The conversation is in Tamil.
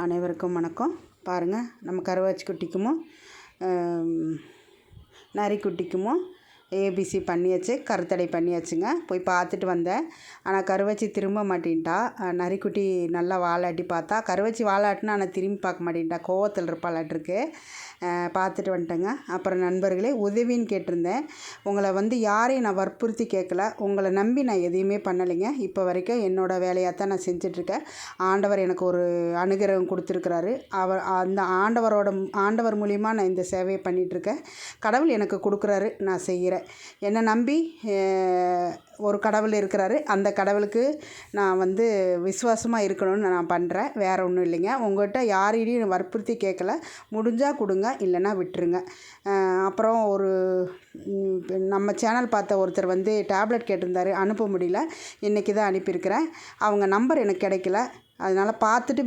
அனைவருக்கும் வணக்கம். பாருங்கள், நம்ம கருவாச்சி குட்டிக்குமோ நரிக்குட்டிக்குமோ ஏபிசி பண்ணியாச்சு, கருத்தடை பண்ணியாச்சுங்க. போய் பார்த்துட்டு வந்தேன். ஆனால் கருவாச்சி திரும்ப மாட்டேன்ட்டா. நரிக்குட்டி நல்லா வாலாட்டி பார்த்தா, கருவாச்சி வாலாட்டினா ஆனால் திரும்பி பார்க்க மாட்டேன்ட்டா, கோவத்தில் இருப்பாளாட்டிருக்கு. பார்த்துட்டு வந்துட்டேங்க. அப்புறம் நண்பர்களே, உதவின்னு கேட்டிருந்தேன். உங்களை யாரையும் நான் வற்புறுத்தி கேட்கல, உங்களை நம்பி நான் எதையுமே பண்ணலைங்க. இப்போ வரைக்கும் என்னோடய வேலையாக தான் நான் செஞ்சிட்ருக்கேன். ஆண்டவர் எனக்கு ஒரு அனுகிரகம் கொடுத்துருக்குறாரு. அந்த ஆண்டவர் மூலிமா நான் இந்த சேவையை பண்ணிகிட்ருக்கேன். கடவுள் எனக்கு கொடுக்குறாரு, நான் செய்கிறேன். என்னை நம்பி ஒரு கடவுள் இருக்கிறாரு. அந்த கடவுளுக்கு நான் விசுவாசமாக இருக்கணும்னு நான் பண்ணுறேன். வேறு ஒன்றும் இல்லைங்க. உங்கள்கிட்ட யாரையும் வற்புறுத்தி கேட்கல. முடிஞ்சால் கொடுங்க, இல்லைன்னா விட்டுருங்க. அப்புறம் நம்ம சேனல் பார்த்த ஒருத்தர் டேப்லெட் கேட்டிருந்தாரு, அனுப்ப முடியல. இன்றைக்கி தான் அனுப்பியிருக்கிறேன். அவங்க நம்பர் எனக்கு கிடைக்கல. அதனால் பார்த்துட்டு